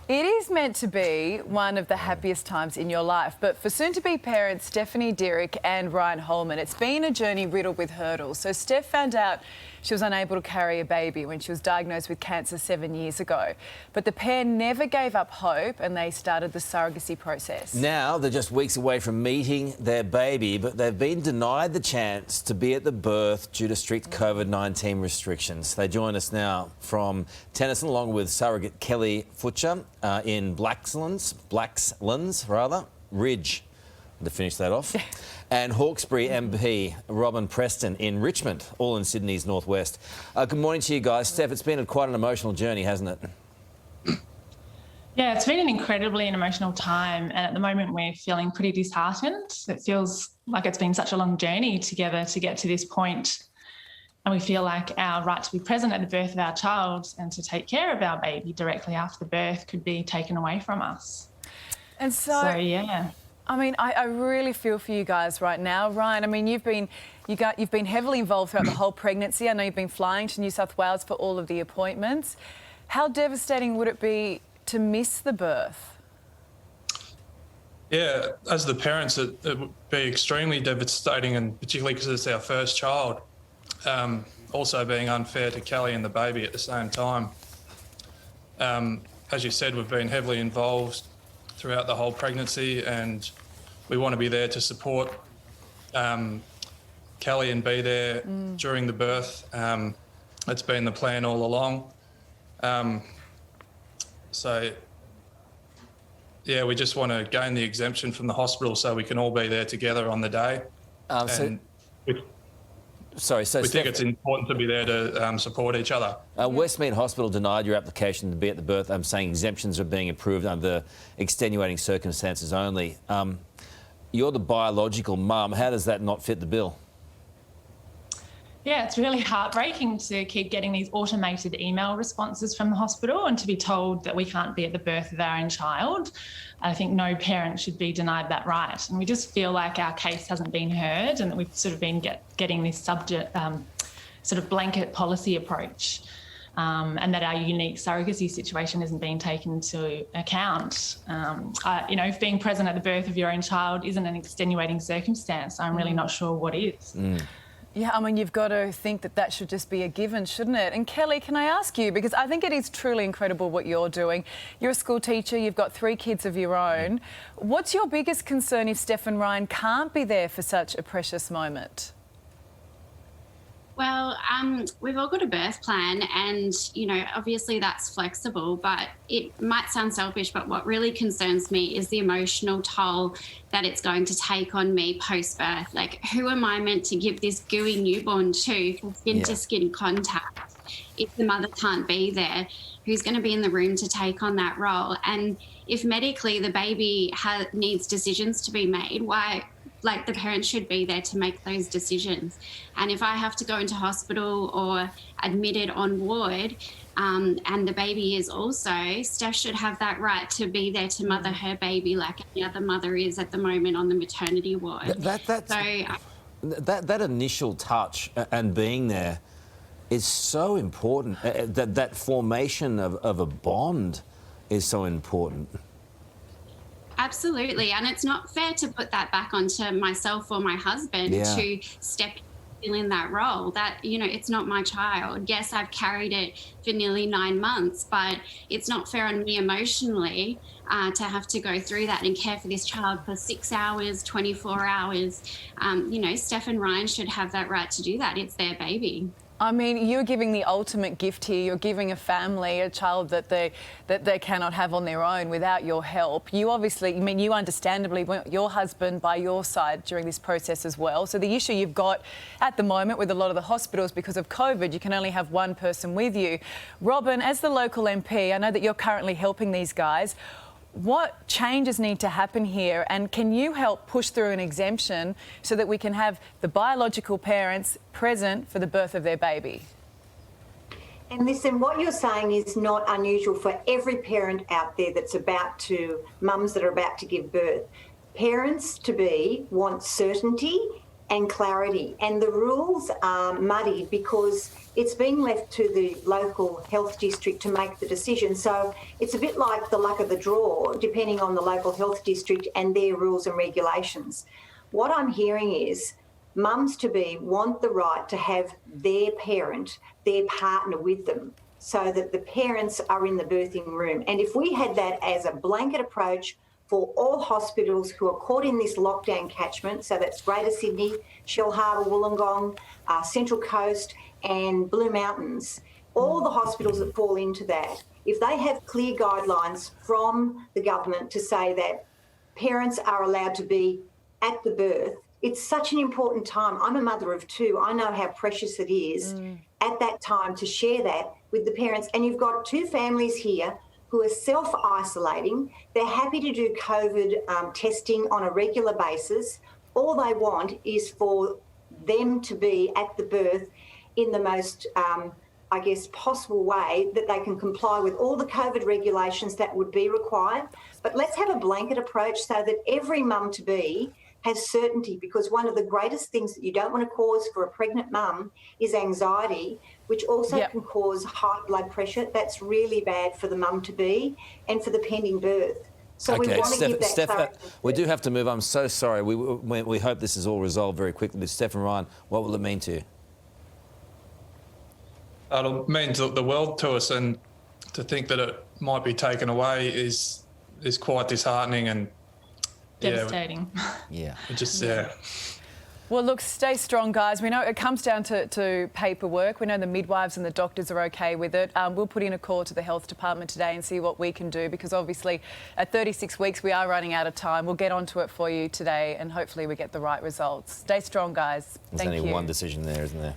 It is meant to be one of the happiest times in your life, but for soon-to-be parents Stephanie Dirick and Ryan Holman, it's been a journey riddled with hurdles. So Steph found out she was unable to carry a baby when she was diagnosed with cancer 7 years ago. But the pair never gave up hope and they started the surrogacy process. Now they're just weeks away from meeting their baby, but they've been denied the chance to be at the birth due to strict COVID-19 restrictions. They join us now from Tennyson along with surrogate Kelly Futcher in Blaxlands, Ridge, to finish that off, and Hawkesbury MP Robin Preston in Richmond, all in Sydney's northwest. Good morning to you guys. Steph, it's been quite an emotional journey, hasn't it? Yeah, it's been an incredibly emotional time, and at the moment we're feeling pretty disheartened. It feels like it's been such a long journey together to get to this point, and we feel like our right to be present at the birth of our child and to take care of our baby directly after the birth could be taken away from us. And so yeah. I mean, I really feel for you guys right now. Ryan, I mean, you've been heavily involved throughout the whole pregnancy. I know you've been flying to New South Wales for all of the appointments. How devastating would it be to miss the birth? Yeah, as the parents, it would be extremely devastating, and particularly because it's our first child. Also being unfair to Kelly and the baby at the same time. As you said, we've been heavily involved throughout the whole pregnancy, and we want to be there to support Kelly and be there during the birth. It's been the plan all along. So, yeah, we just want to gain the exemption from the hospital so we can all be there together on the day. We think it's important to be there to support each other. Westmead Hospital denied your application to be at the birth. I'm saying exemptions are being approved under extenuating circumstances only. You're the biological mum. How does that not fit the bill? Yeah, it's really heartbreaking to keep getting these automated email responses from the hospital and to be told that we can't be at the birth of our own child. I think no parent should be denied that right. And we just feel like our case hasn't been heard and that we've sort of been getting this sort of blanket policy approach, and that our unique surrogacy situation isn't being taken into account. If being present at the birth of your own child isn't an extenuating circumstance, I'm really not sure what is. Yeah, I mean, you've got to think that that should just be a given, shouldn't it? And Kelly, can I ask you, because I think it is truly incredible what you're doing. You're a school teacher, you've got 3 kids of your own. What's your biggest concern if Steph and Ryan can't be there for such a precious moment? Well, we've all got a birth plan and, obviously that's flexible, but it might sound selfish, but what really concerns me is the emotional toll that it's going to take on me post-birth. Like, who am I meant to give this gooey newborn to for skin-to-skin contact if the mother can't be there? Who's going to be in the room to take on that role? And if medically the baby needs decisions to be made, the parents should be there to make those decisions. And if I have to go into hospital or admitted on ward, and the baby is also, Steph should have that right to be there to mother her baby like any other mother is at the moment on the maternity ward. That initial touch and being there is so important. That formation of a bond is so important. Absolutely, and it's not fair to put that back onto myself or my husband to step in that role. That, it's not my child. Yes, I've carried it for nearly 9 months, but it's not fair on me emotionally to have to go through that and care for this child for 6 hours, 24 hours. Steph and Ryan should have that right to do that. It's their baby. I mean, you're giving the ultimate gift here. You're giving a family a child that they cannot have on their own without your help. You obviously, you understandably want your husband by your side during this process as well. So the issue you've got at the moment with a lot of the hospitals because of COVID, you can only have one person with you. Robin, as the local MP, I know that you're currently helping these guys. What changes need to happen here, and can you help push through an exemption so that we can have the biological parents present for the birth of their baby? And listen, what you're saying is not unusual for every parent out there that's mums that are about to give birth. Parents-to-be want certainty and clarity. And the rules are muddied because it's being left to the local health district to make the decision. So it's a bit like the luck of the draw, depending on the local health district and their rules and regulations. What I'm hearing is mums-to-be want the right to have their parent, their partner with them, so that the parents are in the birthing room. And if we had that as a blanket approach for all hospitals who are caught in this lockdown catchment, so that's Greater Sydney, Shell Harbour, Wollongong, Central Coast and Blue Mountains, all the hospitals that fall into that, if they have clear guidelines from the government to say that parents are allowed to be at the birth, it's such an important time. I'm a mother of two. I know how precious it is at that time to share that with the parents. And you've got two families here who are self-isolating. They're happy to do COVID testing on a regular basis. All they want is for them to be at the birth in the most, possible way that they can comply with all the COVID regulations that would be required. But let's have a blanket approach so that every mum-to-be has certainty, because one of the greatest things that you don't want to cause for a pregnant mum is anxiety, which also can cause high blood pressure. That's really bad for the mum-to-be and for the pending birth. So we want to give that clarity. We do have to move. I'm so sorry. We hope this is all resolved very quickly. But Steph and Ryan, what will it mean to you? It'll mean the world to us, and to think that it might be taken away is quite disheartening and devastating. Well, look, stay strong, guys. We know it comes down to paperwork. We know the midwives and the doctors are okay with it. We'll put in a call to the health department today and see what we can do, because obviously at 36 weeks we are running out of time. We'll get onto it for you today and hopefully we get the right results. Stay strong, guys. There's only one decision there, isn't there?